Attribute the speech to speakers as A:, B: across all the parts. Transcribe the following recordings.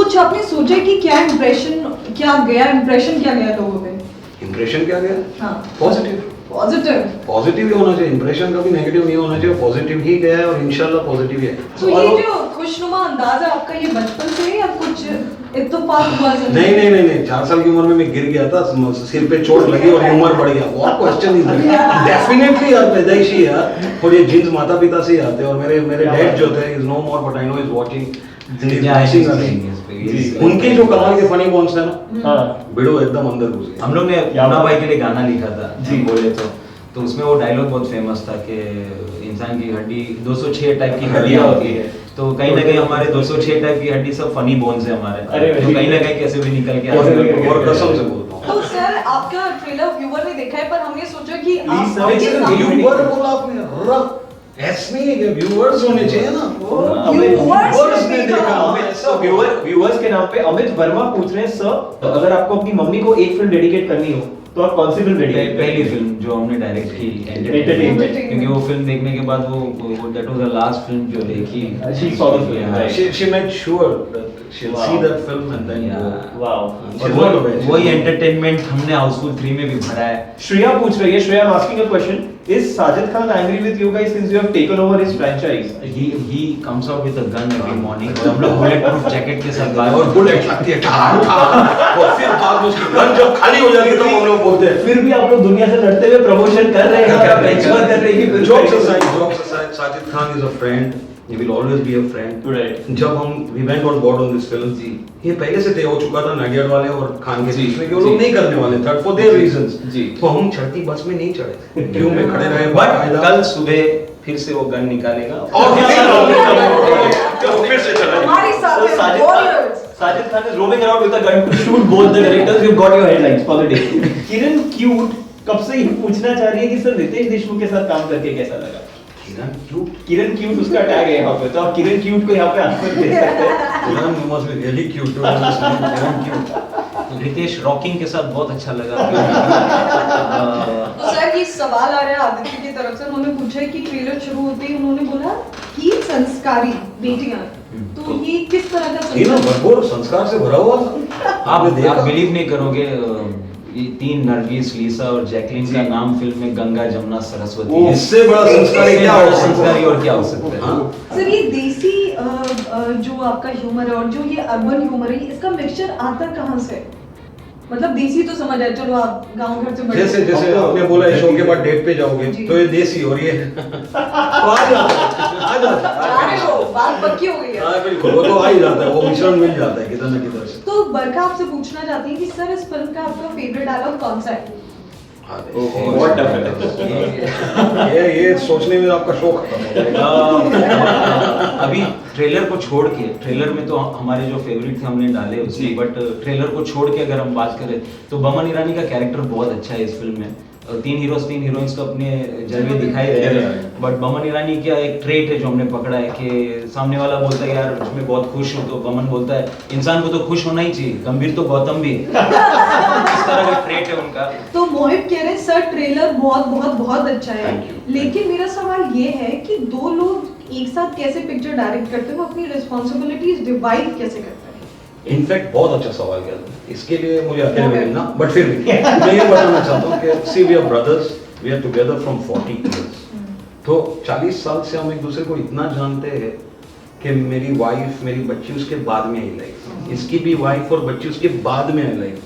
A: कुछ आपने सोचा कि क्या इम्प्रेशन क्या गया लोगों पे?
B: इम्प्रेशन क्या गया?
A: हाँ
B: पॉजिटिव
A: पॉजिटिव
B: ही होना चाहिए। इम्प्रेशन कभी नेगेटिव नहीं होना चाहिए, पॉजिटिव ही गया है और इंशाल्लाह पॉजिटिव ही है।
A: तो ये जो खुशनुमा अंदाज है आपका, ये बचपन से है या कुछ इत्तेफाक हुआ?
B: नहीं 4 साल की उम्र में मैं गिर गया था, सिर पे चोट लगी और ह्यूमर बढ़ गया। What question is that? Definitely यार, पैदाइशी यार, और ये जीन्स माता पिता से ही आते हैं। और मेरे डैड जो थे is no more but I know is watching. उनके जो कमाल के फनी बॉन्स है ना, बिड़ो एकदम अंदर घुस गया।
C: हम लोग ने मुन्ना भाई के लिए गाना लिखा था जी बोले तो उसमें वो डायलॉग बहुत फेमस था कि इंसान की हड्डी 206 टाइप की हड्डियां होती है, तो कहीं ना कहीं हमारे 206 टाइप की हड्डी सब फनी बोन्स है हमारे, तो कहीं ना कहीं कैसे भी निकल के
B: और कसम से बोलता हूं।
A: तो सर आपका ट्रेलर व्यूअर ने देखा है, पर हमने सोचा कि
B: व्यूअर बोला आपने, ऐसे नहीं है कि व्यूअर्स होने चाहिए ना।
A: व्यूअर्स ने
B: देखा।
D: व्यूअर्स के नाम पे अमित वर्मा पूछ रहे हैं, सर अगर आपको अपनी मम्मी को एक फिल्म डेडिकेट करनी हो तो आप कौन सी फिल्म डेडिकेट?
C: पहली फिल्म जो हमने डायरेक्ट की
D: एंटरटेनमेंट,
C: क्योंकि वो फिल्म देखने के बाद वो that was the last film जो देखी।
D: She saw the film, right.
B: She made sure that she'll see that film and then
D: wow,
C: वही एंटरटेनमेंट हमने हाउसफुल 3 में भी भरा है।
D: श्रेया पूछ रही है, Shreya I'm asking a question. Is Sajid Khan angry with you guys since you have taken over his franchise?
C: He comes out with a gun every morning और हम लोग बुलेट प्रूफ जैकेट के साथ बाहर
B: और बुलेट लगती है और फिर बाद में उसकी गन जब खाली हो जाती है तो हम लोग बोलते हैं
D: फिर भी आप लोग दुनिया से लड़ते हुए प्रमोशन कर रहे हैं, बेंचमार्क कर रहे हैं कि
B: jokes aside, Sajid Khan is a friend. He will always be a friend.
D: Right.
B: जब हम we went on board on this film,
C: जी
B: ये पहले से तय हो चुका था नाडियाड वाले और खान के
C: जी,
B: बीच में कि वो
C: जी,
B: लोग नहीं करने वाले थे for their reasons.
C: जी।
B: तो हम चढ़ती बस में नहीं चढ़े, क्यों में खड़े रहे।
C: बट कल सुबह फिर से वो गन निकालेगा
B: और फिर से चढ़े।
A: हमारे साथ है warriors.
D: Sajid Khan is roaming around with a gun to shoot both the directors. You've got your headlines for the day. Kiran cute कब से ही पूछना चाह रही है कि सर रितेश देशमुख के साथ काम करके कैसा लगा? किरण क्यूट उसका टैग है यहाँ पे, तो आप किरण क्यूट को यहाँ पे आंसर दे सकते हैं।
B: Kiran you must be really cute to understand. Kiran cute.
C: Ritesh rocking के साथ बहुत अच्छा लगा।
A: तो सर ये सवाल आ रहा है आदित्य की तरफ से, उन्होंने पूछा है कि ट्रेलर शुरू होते ही उन्होंने बोला कि संस्कारी बेटियां, तो ये किस तरह का
B: ये ना भरपूर संस्कार से भरा हुआ था।
C: आप बिलीव नहीं करोगे, ये 3 नरगिस, लीसा और जैकलिन का नाम फिल्म में गंगा, जमुना, सरस्वती है।
B: इससे बड़ा संस्कारी क्या हो सकता है?
C: संस्कारी और क्या हो सकता है?
A: सर ये देसी जो आपका ह्यूमर है और जो ये अर्बन ह्यूमर है, इसका मिक्सचर आता कहाँ से? मतलब देसी तो समझ आया, चलो आप गांव घर से बड़े
B: जैसे आपने बोला शो के बाद डेट पे जाओगे तो ये देसी और ये आ जाता
A: अरे वो बात पक्की हो गई है।
B: हाँ बिल्कुल, वो तो आ ही जाता है, वो मिश्रण मिल जाता है किधर न किधर से।
A: तो बरखा आपसे पूछना चाहती है कि सर इस फिल्म का आपका फेवरेट डायलॉग कौन सा है?
D: बहुत टफ है।
B: ये सोचने में आपका शौक खत्म हो जाएगा।
C: अभी ट्रेलर को छोड़ के, ट्रेलर में तो हमारे जो फेवरेट थे हमने डाले उसमें, बट ट्रेलर को छोड़ के अगर हम बात करें तो बमन ईरानी का कैरेक्टर बहुत अच्छा है इस फिल्म में। 3 हीरोज 3 हीरोइंस को अपने जलवे दिखाई दे रहे हैं, बट बमन ईरानी का एक ट्रेट है जो हमने पकड़ा है कि सामने वाला बोलता है यार मैं बहुत खुश हूँ, तो बमन बोलता है इंसान को तो खुश होना ही चाहिए, गंभीर तो गौतम भी है। इस तरह का ट्रेट है उनका।
A: तो मोहित कह रहे हैं सर ट्रेलर बहुत बहुत बहुत अच्छा है,
B: Thank you.
A: लेकिन मेरा सवाल ये है कि 2 लोग एक साथ कैसे पिक्चर डायरेक्ट करते हैं, वो अपनी रिस्पांसिबिलिटीज डिवाइड कैसे करते हैं?
B: इनफैक्ट बहुत अच्छा सवाल किया तुमने। इसके लिए मुझे अकेले में मिलना, बट फिर भी मैं ये बताना चाहता हूँ कि see we are brothers, we are together from 40 years। तो 40 साल से हम एक दूसरे को इतना जानते हैं कि मेरी वाइफ, मेरी बच्ची उसके बाद में आई लाइफ, इसकी भी वाइफ और बच्ची उसके बाद में आई life.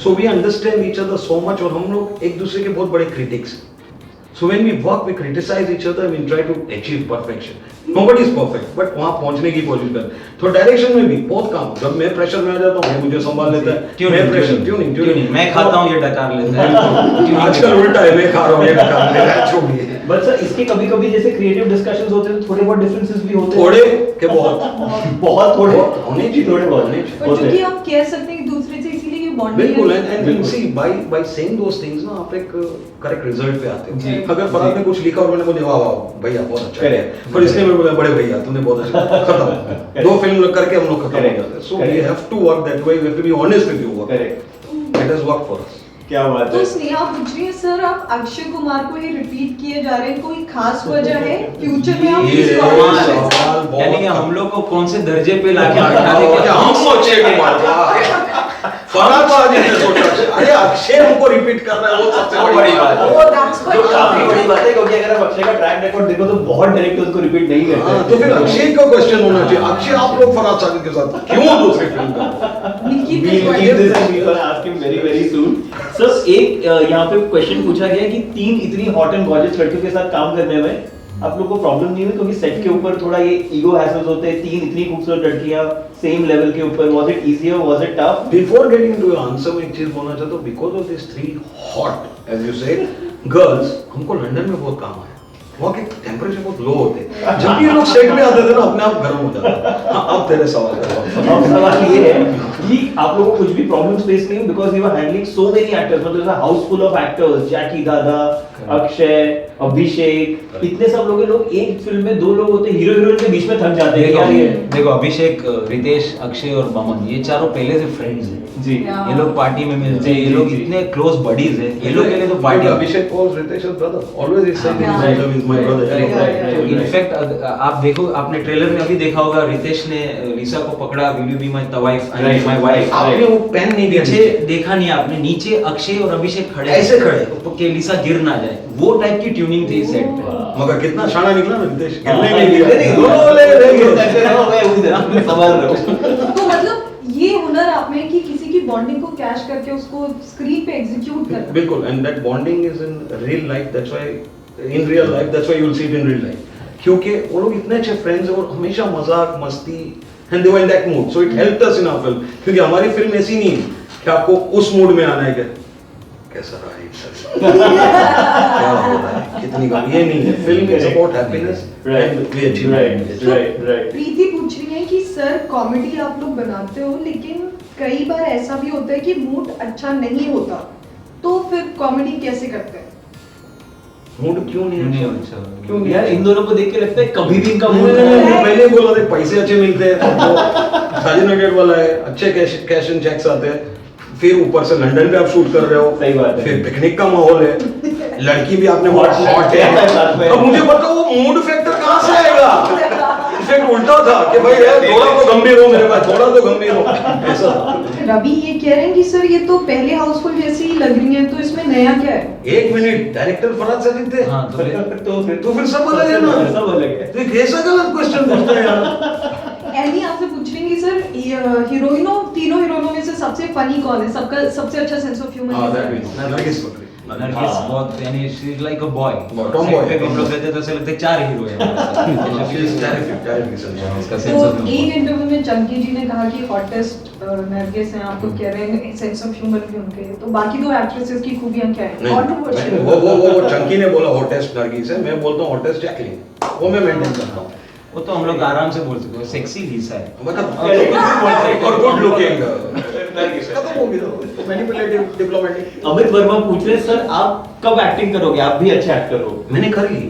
B: So we understand each other so much, और हम लोग एक दूसरे के बहुत बड़े critics. So when we work, we criticize each other, we try to achieve perfection. Nobody is perfect, but वहाँ पहुँचने की कोशिश कर। तो डायरेक्शन में भी बहुत काम, जब मैं प्रेशर में आ जाता हूँ, ये मुझे संभाल लेता है। मैं प्रेशर ट्यूनिंग
C: मैं खाता हूँ ये डकार लेता है।
B: आजकल उल्टा है, मैं खा रहा हूँ ये डकार ले रहा है, जो भी है।
D: बट सर इसके कभी-कभी जैसे क्रिएटिव डिस्कशंस होते हैं तो थोड़े बहुत डिफरेंसेस भी होते हैं।
B: थोड़े के बहुत
D: थोड़े
B: होने चाहिए,
D: थोड़े बहुत
B: होने
A: और
D: होते
A: क्योंकि
D: हैं।
A: हम कह सकते हैं एक दूसरे से, इसीलिए ये बॉन्डिंग
B: बिल्कुल, and see by saying those things ना आप एक करेक्ट रिजल्ट पे आते
D: जी।
B: हो। अगर फराद ने कुछ लिखा और मैंने बोला वाह वाह भैया बहुत अच्छा है,
D: Correct.
B: पर इसने मेरे बोला बड़े भैया तुमने बहुत अच्छा, खत्म। 2 फिल्म करके हम लोग खत्म हो
D: Correct.
B: जाते हैं। So we
D: Correct.
B: Have to work that way, we have to be honest with your work.
D: Correct.
B: It has worked for us.
D: क्या बात
A: तो
D: है।
A: स्नेहा पूछ रही है सर आप अक्षय कुमार को ही रिपीट किए जा रहे हैं, कोई खास वजह है फ्यूचर में आप
B: ये
A: किसी
B: सवाल
A: और से-
B: बहुत-
C: यानी कि हम लोग को कौन से दर्जे पे लाके बैठा दे
B: क्या
C: क्या
B: हम सोचे फराज बाजी ने सोचा अरे अक्षय हमको रिपीट कर रहा है वो सबसे बड़ी बात है।
A: Oh, that's
D: जो
A: quite
D: काफी बड़ी बात है क्योंकि अगर आप अक्षय का ट्रैक रिकॉर्ड देखो तो बहुत डायरेक्टर्स को रिपीट नहीं करते।
B: हाँ, तो फिर अक्षय का क्वेश्चन होना चाहिए अक्षय आप लोग फराज साकिब के साथ क्यों दूसरी फिल्म कर रहे हैं?
A: We'll keep this
D: We'll
A: quiet.
D: keep this and we will ask him very very soon. Sir, एक यहाँ पे क्वेश्चन पूछा गया है कि 3 इतनी हॉट एंड गॉर्जियस लड़कियों के साथ काम करने में आप लोग को प्रॉब्लम नहीं हुई क्योंकि सेट के ऊपर थोड़ा ये ईगो हैसल्स होते हैं, 3 इतनी खूबसूरत लड़कियां सेम लेवल के ऊपर, was it easier, was it tough?
B: Before getting into your answer मैं एक चीज बोलना चाहता हूँ because of these 3 hot as you say girls हमको लंदन में बहुत काम आया वहाँ के टेम्परेचर बहुत लो होते हैं जब भी ये लोग सेट में आते थे ना अपने आप गर्म हो जाता हाँ, अब तेरे सवाल का
D: अब सवाल ये है कि आप लोगों को कुछ भी प्रॉब्लम्स फेस नहीं हुई because you are handling so many actors, मतलब it's a house full of actors, Jackie dada, Akshay, अभिषेक, इतने सब लोग एक फिल्म में 2 लोग होते हैं, हीरो हीरोइन के बीच में थक जाते हैं क्या ये?
C: देखो अभिषेक, रितेश, अक्षय और बमन ये चारों पहले से फ्रेंड्स हैं।
D: जी
A: Yeah.
C: ये लोग पार्टी में मिलते हैं, ये लोग इतने क्लोज बडीज हैं, ये लोग के लिए तो party
B: Abhishek calls Ritesh as brother always he said
A: Yeah.
B: he's my brother
A: Right, right, right.
C: तो इनफैक्ट आप देखो आपने ट्रेलर में अभी देखा होगा रितेश ने लीसा को पकड़ा, will you be my wife, I am my wife.
B: आपने वो पेन नहीं दिया
C: पीछे देखा नहीं आपने, नीचे अक्षय और अभिषेक खड़े
B: ऐसे खड़े।
C: तो कि लीसा गिर ना जाए, वो टाइप की ट्यूनिंग थी सेट पे।
B: मगर कितना शाना निकला ना रितेश गिरने
D: नहीं,
B: नहीं
D: नहीं,
B: दिया
D: दोनों
B: दोनों
D: वाले
B: ले
D: नहीं
B: गए
D: ऐसे ना हो, मैं उधर संभाल रहा हूँ।
A: तो मतलब ये हुनर आप में कि किसी की बॉन्डिंग को कैच करके उसको स्क्रीन पे एग्जीक्यूट करना।
B: बिल्कुल and that bonding is in real life that's why in real life that's why you will see it in real life क्योंकि वो लोग इतने अच्छे फ्रेंड्स हैं और हमेशा मजाक मस्ती and they were in that mood so it helped us in our film क्योंकि हमारी फिल्म ऐसी नहीं है कि आपको उस मूड में आना है कि कैसा रहा है क्या हो रहा है कितनी बार ये नहीं है film is about happiness and we achieve
D: right
A: Preeti पूछ रही है कि सर कॉमेडी आप लोग बनाते हो लेकिन कई बार ऐसा भी होता है कि मूड अच्छा नहीं होता तो फिर कॉमेडी कैसे करते हैं?
B: मूड क्यों नहीं
C: नहीं
B: है
C: अच्छा।
B: क्यों नहीं
D: यार इन दोनों को देख के लगता है कभी भी इनका मूड
B: मैं पहले ही बोला था पैसे अच्छे मिलते हैं साजिद नगेट वाला है अच्छे कैश एंड चेक्स आते हैं फिर ऊपर से लंदन पे आप शूट कर रहे हो
D: सही बात है।
B: फिर पिकनिक का माहौल है लड़की भी आपने
D: Hot
B: हॉट
D: है,
B: है
D: साथ में।
B: अब मुझे बताओ वो मूड फैक्टर कहाँ से आएगा इनफैक्ट उल्टा था कि भाई यार थोड़ा तो गंभीर हो मेरे पास थोड़ा तो गंभीर हो ऐसा था
A: रवि ये कह रहे हैं कि सर ये तो पहले हाउसफुल जैसी ही लग रही है तो इसमें नया क्या है?
B: एक मिनट डायरेक्टर फराज साजिद थे
C: हाँ तो फिर
B: तो फिर सब अलग है ना
D: सब अलग है।
B: तो ये कैसा गलत क्वेश्चन पूछते हैं यार
A: एनी आपसे पूछ रही है सर हीरोइनों तीनों हीरोइनों में से सबसे फनी कौन है, सबका सबसे अच्छा सेंस ऑफ ह्यूमर?
B: हाँ दैट मींस नरगिस बकरी
C: नरगिस बहुत यानी she is like a boy.
B: Tomboy.
C: Set पे भी हम लोग रहते तो ऐसे लगते 4 हीरो हैं
B: शी इज टेरिफिक
C: इसका
A: तो
C: सेंस ऑफ
A: एक इंटरव्यू में चंकी जी ने कहा कि हॉटेस्ट नरगिस हैं, आपको कह रहे हैं सेंस ऑफ ह्यूमर भी उनके है, तो बाकी दो एक्ट्रेसेस की खूबियां क्या है?
B: नहीं, वो चंकी ने बोला हॉटेस्ट नरगिस है मैं बोलता हूँ हॉटेस्ट जैकलिन वो मैं मेंटेन करता हूँ
C: वो तो हम लोग आराम से बोल सकते हैं सेक्सी लीसा है।
B: मतलब और गुड लुकिंग खत्म हो गया मैनिपुलेटिव डिप्लोमेटिक
D: अमित वर्मा पूछ रहे हैं सर आप कब एक्टिंग करोगे, आप भी अच्छे एक्टर हो।
B: मैंने कर ली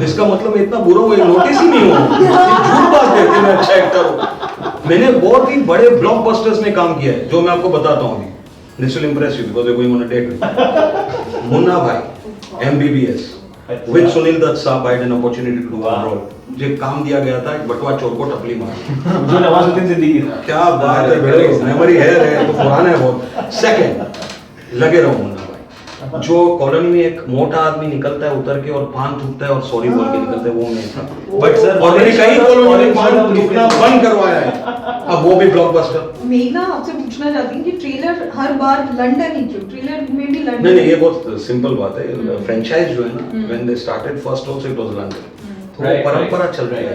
B: इसका मतलब मैं इतना बुरा हुआ नोटिस ही नहीं हुआ झूठ बात है कि मैं अच्छा एक्टर हूँ मैंने बहुत ही बड़े ब्लॉकबस्टर्स में काम किया है जो मैं आपको बताता हूँ अभी this will impress you because we are going on a date Munna Bhai MBBS with Sunil Dutt साहब I had an opportunity to do one role मुझे काम दिया गया था बटवा चोर को टपली मार
D: जो नवाजुद्दीन सिद्दीकी था।
B: क्या बात है बेटे मेमोरी है रे तो पुराना है बहुत सेकंड लगे रहो मुन्ना भाई जो कॉलोनी में एक मोटा आदमी निकलता है उतर के और पान थूकता है और सॉरी बोल के निकलता है वो मैं था
C: बट सर
B: और मैंने कई कॉलोनी में पान थूकना बंद करवाया है अब वो भी ब्लॉकबस्टर
A: मेघना आपसे पूछना चाहती हूँ कि ट्रेलर हर बार लंदन ही क्यों? ट्रेलर में भी लंदन
B: नहीं ये बहुत सिंपल बात है फ्रेंचाइज जो है ना when they started first also it was London तो वो
D: Right,
B: परंपरा
D: right.
B: चल रही है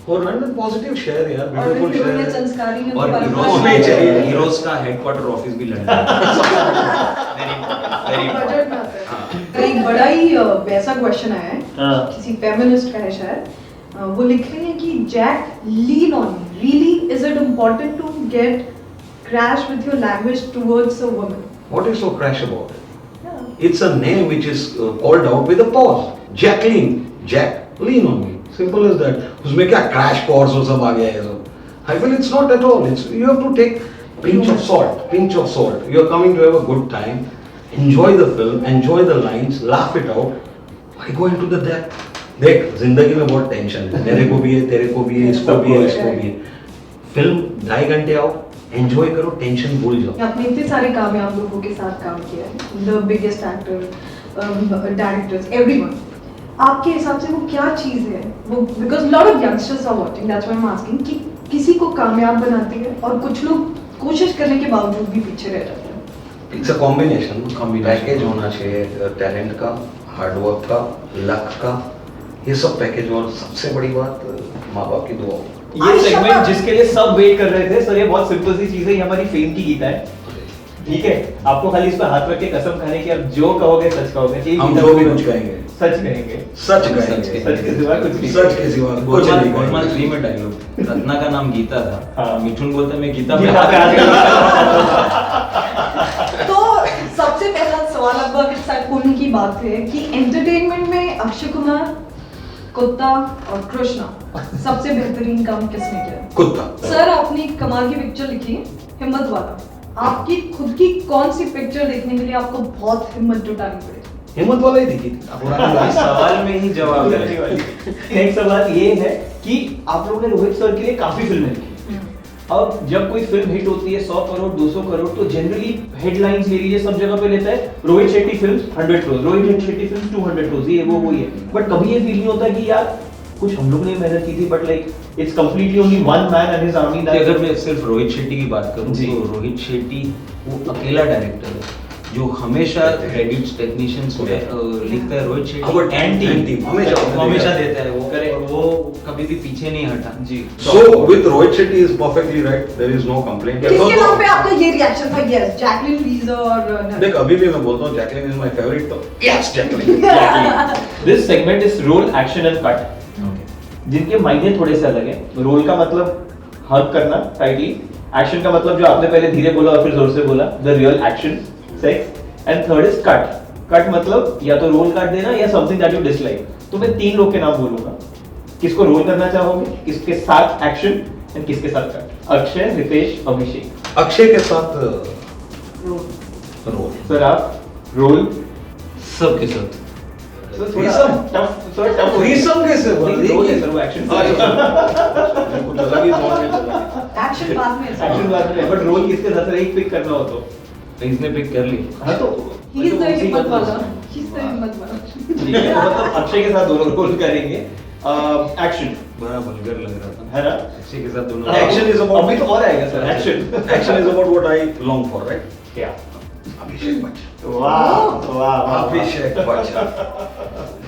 B: और लंदन पॉजिटिव शहर यार
A: और
B: ब्यूटीफुल
A: फिर हीरोइन
B: शहर है
A: संस्कारी है तो
C: और
A: परंपरा
B: होना ही चाहिए।
C: हीरोज का हेडक्वार्टर ऑफिस भी लंदन
A: बजट में आता है। तो एक बड़ा ही वैसा क्वेश्चन आया है
D: हाँ।
A: किसी फेमिनिस्ट का है शायद, वो लिख रही है कि Jacqueline on me really is it important to get crash with your language towards a woman?
B: What is so crash about it? It's a name which is called out with a pause. Jacqueline, Jack, lean on me. Simple as that. उसमें क्या crash course वो सब आ गया है सब. I feel it's not at all. It's you have to take pinch of salt. You are coming to have a good time. enjoy the film, enjoy the lines, laugh it out. Why go into the depth? देख जिंदगी में बहुत tension है, मेरे को भी है, तेरे को भी है, इसको भी है, इसको भी है. फिल्म 2.5 घंटे आओ, एंजॉय करो, टेंशन भूल जाओ.
A: आपने इतने सारे कामयाब लोगों के साथ काम किया है, the biggest actor, directors, everyone. आपके हिसाब से वो क्या चीज़ है वो, because lot of youngsters are watching, that's why I am asking, कि किसी को कामयाब बनाती है और कुछ लोग कोशिश करने के बावजूद भी पीछे रह जाते हैं.
B: It's a combination. पैकेज होना चाहिए, टैलेंट का, हार्डवर्क का, लक का, ये सब पैकेज. और सबसे बड़ी बात माँ बाप की दुआ.
D: ये सेगमेंट जिसके लिए सब वेट कर रहे थे सर, ये बहुत सिंपल सी चीज है, ये हमारी फेम की गीता है. ठीक है, आपको खाली इस पर हाथ रख के कसम खाने की, आप जो कहोगे सच कहोगे.
B: हम जो भी कुछ कहेंगे
D: सच कहेंगे.
B: सच कहेंगे.
D: सच के सिवा कुछ नहीं.
B: सच के सिवा कुछ नहीं
C: गोलमाल
B: कहेंगे.
C: 3 में डायलॉग, रत्ना का नाम गीता था.
D: हाँ.
C: मिठुन बोलता मैं गीता पे
D: गीता पे
C: हाथ
D: हाथ
A: तो सबसे पहला सवाल अब शायद उनकी बात है कि एंटरटेनमेंट में अक्षय कुमार, कुत्ता और कृष्णा सबसे बेहतरीन काम किसने किया?
B: कुत्ता.
A: सर आपने कमाल की पिक्चर लिखी है, हिम्मत वाला. आपकी खुद की कौन सी पिक्चर देखने के लिए आपको बहुत हिम्मत जुटानी पड़ी?
B: हिम्मत वाला ही दिखी थी.
C: इस सवाल में ही जवाब है.
D: नेक्स्ट सवाल ये है कि आप लोगों ने रोहित सर के लिए काफी फिल्में लिखी. और जब कोई फिल्म हिट होती है 100 करोड़ 200 करोड़ तो जनरली हेडलाइंस ले लीजिए सब जगह पे लेता है रोहित शेट्टी फिल्म्स 100 करोड़, रोहित शेट्टी फिल्म्स 200 करोड़, ये वो ही है. बट कभी ये फील नहीं होता कि यार कुछ हम लोग ने मेहनत की थी, but like it's completely only one man and his army.
C: अगर मैं सिर्फ रोहित शेट्टी की बात करूं
D: जी.
C: तो रोहित शेट्टी वो अकेला डायरेक्टर है जो हमेशा क्रेडिट्स टेक्नीशियंस में लिखता है. Rohit
B: Our
C: Shetty and team
B: हमेशा
C: हमेशा देता है वो.
D: Correct.
C: और वो कभी भी पीछे नहीं हटा.
D: जी.
B: So with Rohit Shetty is perfectly right. There is no complaint.
A: किसके नाम पे आपका ये रिएक्शन था? यस, जैकलिन लीज़ और
B: देख अभी भी मैं बोलता हूँ जैकलिन इज माय फेवरेट. तो yes Jacqueline.
D: This segment is roll action and cut, जिनके मायने थोड़े से अलग है. रोल का मतलब हग करना टाइटली, एक्शन का मतलब जो आपने पहले धीरे बोला और फिर जोर से बोला, the real action, sex. And third is cut. Cut मतलब या तो रोल काट देना या समथिंग दैट यू डिसलाइक. तो मैं 3 लोग के नाम बोलूंगा. किसको रोल करना चाहोगे, किसके साथ एक्शन एंड किसके साथ कट? अक्षय, रितेश, अभिषेक.
B: अक्षय के साथ रोल.
D: सर आप रोल.
C: सबके साथ.
D: सर थोड़ा
B: Threesome?
D: Tough, sir tough.
B: Threesome कैसे बोल रही है?
D: रोल है सर, वो एक्शन.
B: कुछ अलग ही thought में चला.
A: एक्शन बाद में
D: एक्शन बात में, बट रोल किसके साथ? सर एक पिक करना हो तो.
C: इसने पिक कर ली.
D: हाँ तो
A: ही इज द हिम्मत वाला. ही इज द हिम्मत वाला.
D: ठीक है, तो मतलब अक्षय के साथ दोनों रोल करेंगे. एक्शन
C: बड़ा वल्गर लग रहा था.
D: है ना?
C: अक्षय के साथ दोनों.
B: Action is about-
D: अभी तो और आएगा sir. Action.
B: Action is about what I long for, right?
D: क्या?
B: अभिषेक बच्चन.
D: वाह वाह.
B: Abhishek Bachchan.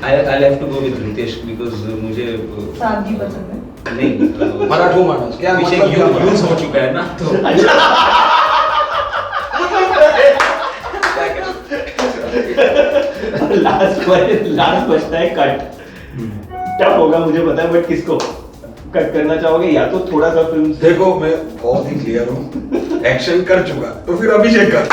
C: I'll have to go with Ritesh because मुझे
A: सादगी पसंद है.
C: नहीं
B: मराठू मानस क्या
C: अभिषेक
B: मतलब
C: यूज हो चुका है ना तो.
D: लास्ट बचता है कट. टफ होगा मुझे पता है, बट किसको कट करना चाहोगे? या तो थोड़ा सा फिल्म
B: देखो मैं बहुत ही क्लियर हूँ. एक्शन कर चुका तो फिर अभिषेक कर.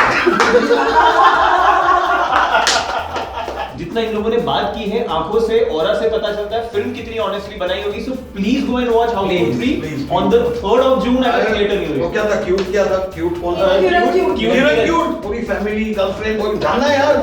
D: जितना इन लोगों ने बात की है आंखों से, ऑरा से पता चलता है फिल्म कितनी ऑनेस्टली बनाई होगी. So please go and watch Housefull 3 on the 3rd of June at theatre new.
B: वो क्या था? क्यूट क्या था? क्यूट कौन था?
A: Cute.
B: क्यूट. पूरी फैमिली गर्लफ्रेंड कोई गाना यार.